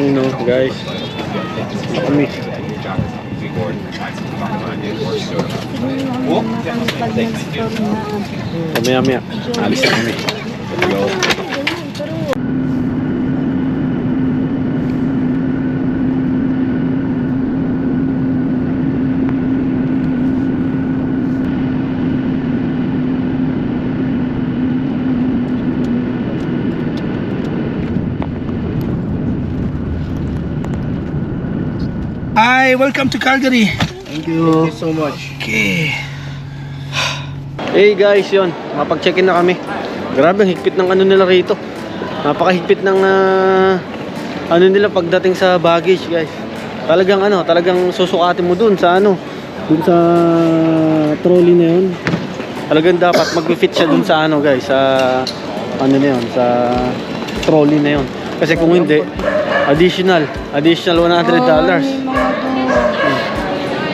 Ano guys, kami. Maya-maya, alis na kami. Let's go. Hi, welcome to Calgary. Thank you so much. Okay. Hey guys, yun, mapag-check-in na kami. Grabe, ang higpit ng ano nila rito. Napakahigpit ng ano nila pagdating sa baggage, guys. Talagang ano, talagang susukatin mo dun sa ano, dun sa trolley na yun. Talagang dapat mag-fit siya dun sa ano, guys, sa ano na yun, sa trolley na yun. Kasi kung hindi, additional $100.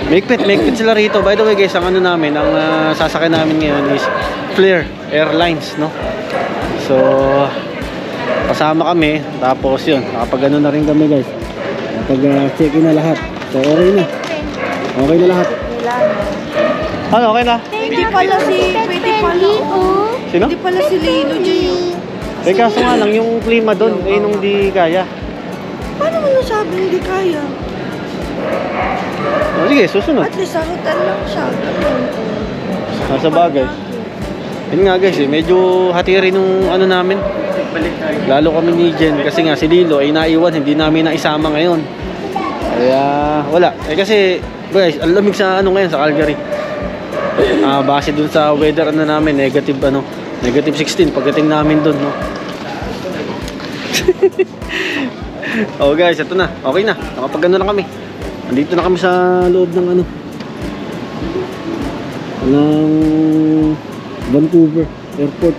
Mahigpit sila rito. By the way guys, ang ano namin, ang sasakyan namin ngayon is Flair Airlines, no? So, kasama kami. Tapos yun, nakapag ano na rin kami guys. Nakapag-check-in na lahat. So, okay na. Okay na lahat. Ano, okay na? Hindi pala Sino? Hindi pala si Lino J. Eh, kaso nga lang, yung klima doon, eh, nung di kaya. Paano mo nasabi hindi kaya? O, sige, susunod. At least sagutan lang siya. Nasa bagay. Yun nga guys, eh, medyo hatiri nung ano namin. Lalo kami ni Jen, kasi nga si Lilo ay naiwan, hindi namin naisama ngayon. Kaya, wala. Eh kasi, guys, ang lamig sa ano ngayon, sa Calgary. Base dun sa weather ano namin, negative 16 pagdating namin dun, no? Oh guys, ito na. Okay na. Nakapag ano na kami. Andito na kami sa loob ng ano, ng Vancouver Airport.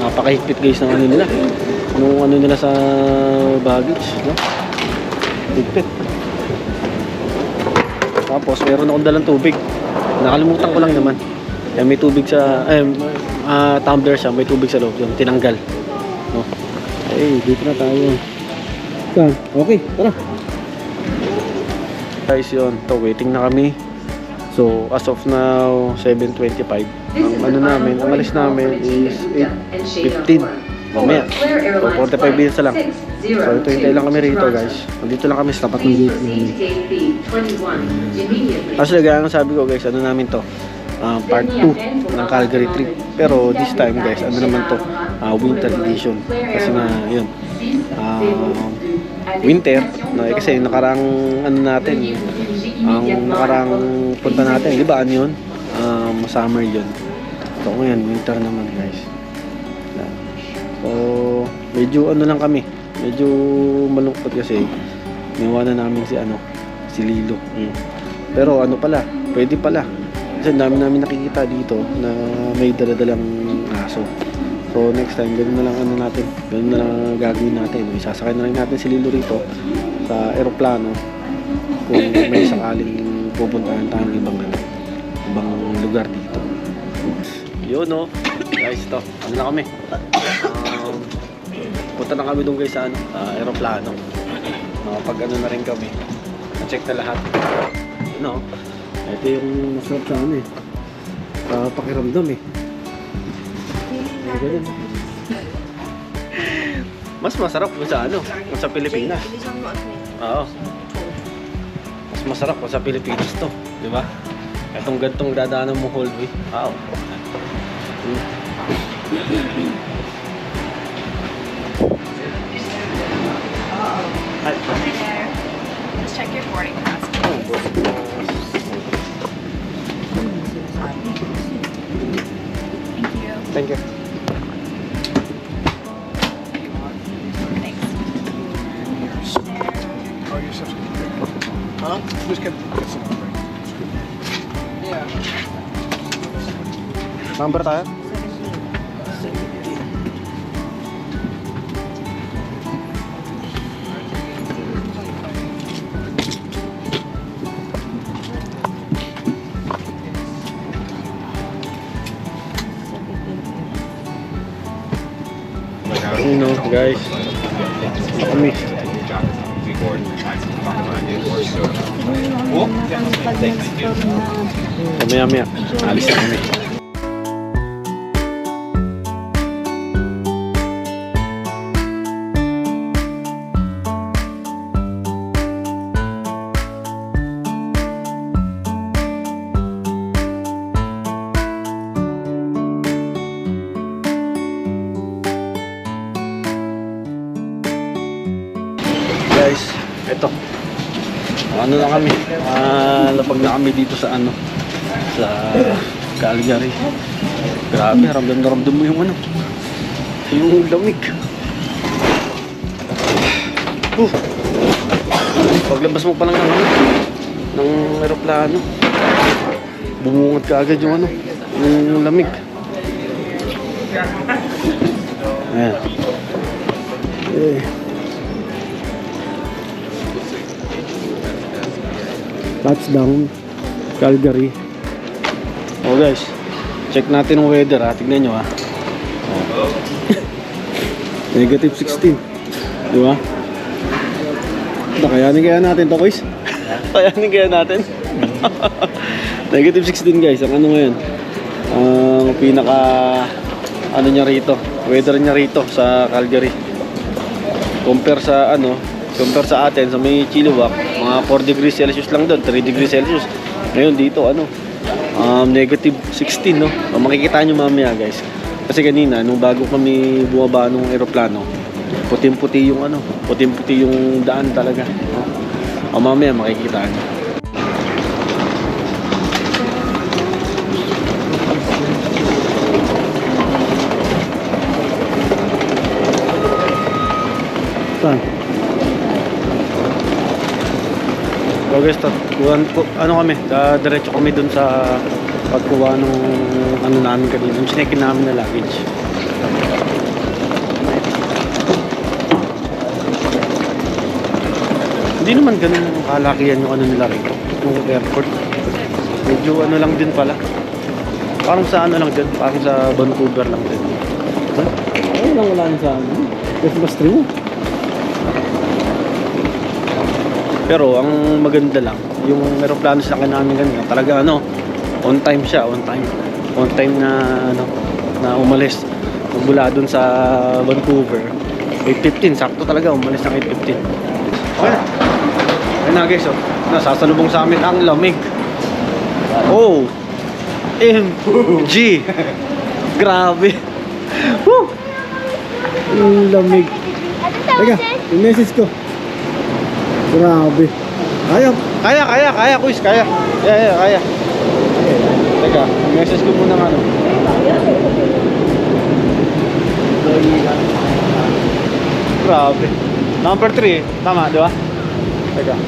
Napakahigpit guys ng ano nila. Nung ano nila sa baggage, no? Higpit. Tapos meron akong dalang tubig. Nakalimutan ko lang naman. Kaya may tubig sa tumbler siya, may tubig sa loob yun, tinanggal. No? Eh, dito na tayo. Saan? Okay, tara. Guys, yun, to waiting na kami. So, as of now, 7:25. Ang ano namin, ang alis namin is 8:15. Mamaya. So, 45 minutes na lang. So, ito hintay lang kami rito, guys. Nandito lang kami sa tapat ng gate namin. Actually, gaya nga sabi ko, guys, ano namin to? Part 2 ng Calgary trip. Pero this time guys, ano naman to, winter edition. Kasi nga yun, winter, no? Kasi nakarang ano natin, ang nakarang punta natin, di ba ano yun? Summer yun. So ngayon, winter naman guys. So medyo ano lang kami, medyo malungkot kasi niwanan namin si Lilo. Pero ano pala, pwede pala. Kasi dami namin nakikita dito na may daladalang aso. So next time, ganun na lang ano natin. Ganun na lang gagawin natin. Isasakay na lang natin si Lilo rito sa eroplano kung may sakaling pupuntahan tayong ibang lugar dito. Yun no. Guys, to. Ano na kami? Punta na kami doon guys sa eroplano. Pag ano na rin kami. Na-check na lahat. No. Ito yung masarap sa ano eh. Pakiramdam eh. Ganun. Mas masarap kung sa ano, kung sa Pilipinas. Oo. Mas masarap kung sa Pilipinas to, di ba? Itong gantong dadaanan mo hallway. Wow. Hi there. Let's check your boarding pass. Thank you. Thanks. Oh, you're such a good. Huh? Just get some. Yeah. Number tayo? You know, guys. Kami. Maya-maya. Alis na kami. Guys, eto. Ano na kami? Lapag na kami dito sa ano? Sa Calgary. Grabe, ramdam na ramdam mo yung ano? Yung lamig. Paglabas mo pa lang ng ano? Ng aeroplano. Bumungad ka agad yung ano? Yung lamig. Ayan. Touchdown, Calgary. Oh guys, check natin ang weather ha. Tignan nyo ha. Oh. Negative 16. Di ba? Kayanin kaya natin to, guys. Kayanin kaya natin. Negative 16 guys. Ang ano ngayon? Ang pinaka ano niya rito. Weather niya rito sa Calgary. Compare sa ano, compare sa atin sa may Chilliwack, mga 4 degrees Celsius lang doon, 3 degrees Celsius. Ngayon dito ano, negative 16 no. Makikita nyo mamaya guys. Kasi kanina nung bago kami bumaba nung eroplano, puting-puti yung ano, puting-puti yung daan talaga. Mamaya makikita nyo. Saan? So guys, ano kami, diretso kami dun sa pagkuha ng ano namin kanina, yung sinekin namin na luggage. Hindi naman ganun kalakihan yung ano nila rito, yung airport. Medyo ano lang din pala. Parang sa ano lang din, parang sa Vancouver lang din. Ano lang wala sa ano, Christmas tree mo. Pero ang maganda lang, yung aeroplano sa akin namin ganyan, talaga ano, on time siya, on time na ano, na umalis mula dun sa Vancouver. 8:15, sakto talaga umalis ng 8:15. Okay. Ayun na guys, oh. Nasasalubong sa amin ang lamig. Oh. MG. Grabe. Woo. Ang lamig. Teka, yung message ko. Grabe. Kaya, quiz, kaya. Kaya. Teka, message ko muna ng ano. Grabe. Number 3, tama, di ba? Teka.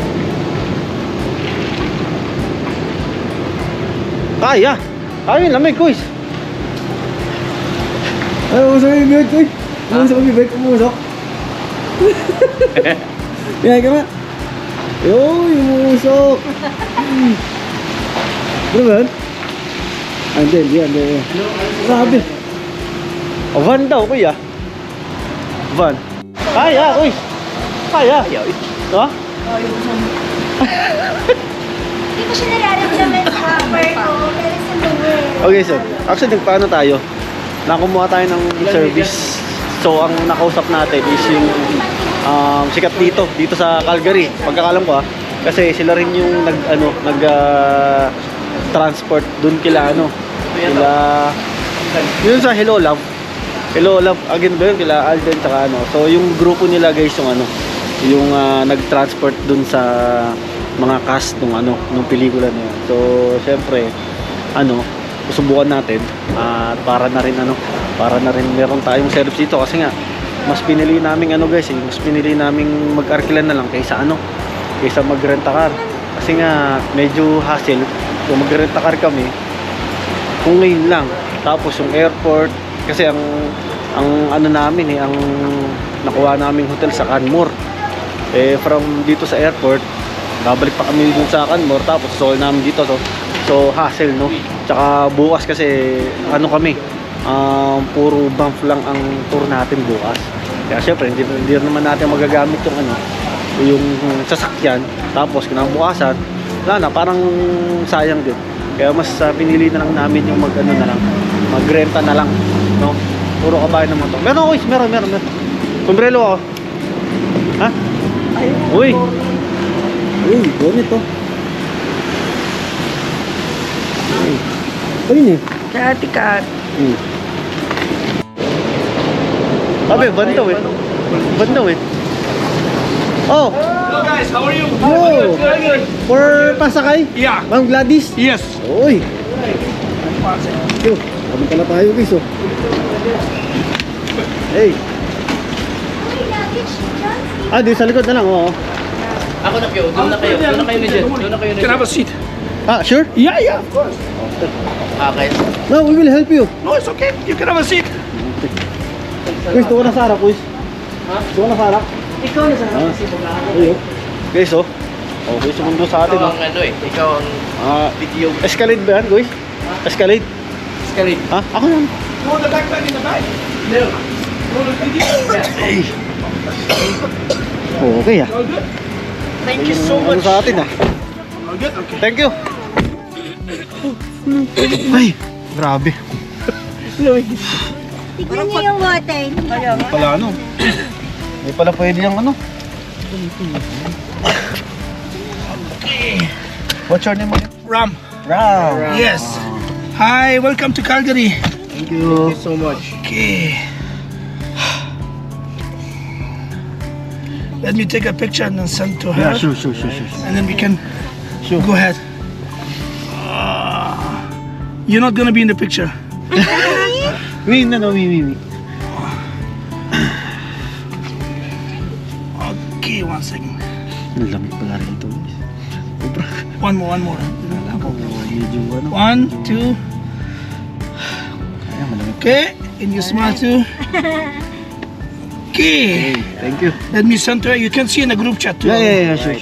Kaya yung lamig, quiz. Ay, umusok yung bibig ko eh. Umusok yung bibig, umusok. Kaya ka ba? Uy, umusok. Ano ba yan? Hindi. Grabe. Van daw, kuya. Van. Kaya, uy. Kaya. Diba? Hindi ko siya nararamdaman sa upper ko, pero sa lower. Okay, so actually nagpaano tayo? Nakumuha tayo ng service. So ang nakausap natin is yung sikat dito sa Calgary. Pagkakalam ko kasi sila rin yung transport dun kila yun sa Hello Love again ba yun kila Alden tsaka ano. So yung grupo nila guys yung nag-transport dun sa mga cast nung pelikula na yun. So syempre susubukan natin at para na rin meron tayong service dito kasi nga mas pinili naming mas pinili naming mag-arkilan na lang kaysa mag-rent a car. Kasi nga medyo hassle kung mag-rent a car kami kung ngayon lang. Tapos yung airport kasi ang namin ang nakuha naming hotel sa Canmore. From dito sa airport babalik pa kami dun sa Canmore tapos sol namin dito so hassle no. Tsaka bukas kasi kami puro Banff lang ang tour natin bukas. Kaya syempre, hindi naman natin magagamit yung ano, yung sasakyan. Tapos kinabukasan, wala na, parang sayang din. Kaya mas pinili na lang namin yung mag-ano na lang, magrenta na lang, no? Puro kabayan naman to. Meron, guys, meron. Sombrero ako. Ha? Uy! Uy, bonit to. Ayun eh. Kati kat. Sabi, bandaw eh. Bandaw eh. Oh! Hello guys, how are you? Yo! For pasakay? Yeah. Ma'am Gladys? Yes. Uy! Yo, kami pala tayo guys oh. Hey! Ah, di sa likod na lang, oo. Ako na kayo, doon na kayo legit. Doon na kayo Can I have a seat? Ah, sure? Yeah, yeah, of course. Okay. No, we will help you. No, it's okay. You can have a seat. Guys, tuwa na sa harap, guys. Ha? Tuwa na sa harap. Ikaw na sa Ah. kasi magkakaroon. Ayun. Guys, oh. Oh, guys, sumundo sa atin, Ikaw oh. ang ano eh, ikaw ang Ah, video. Escalade ba yan, guys? Escalade? Escalade. Ha? Ako yan. Throw the backpack in the bag. No. Throw the video. Oh, okay ah. All good? Thank you so Ano much. sa atin ah. All good? Okay. Thank you. Ay, grabe. Tignan niyo yung water. Hindi pala ano. Hindi pala pwede yung ano. What's your name again? Ram. Ram. Yes. Hi, welcome to Calgary. Thank you. So much. Okay. Let me take a picture and then send to her. Yeah, sure. And then we can Sure. go ahead. You're not gonna be in the picture. Wait, no, wait. Okay, 1 second. Ang lamig pala rito, guys. Sobra. One more. Wala ko, medyo ano. 1, 2. Kaya malamig. Okay, and you smile too. Okay. Thank you. Let me send to her. You can see in the group chat too. Yeah, sure.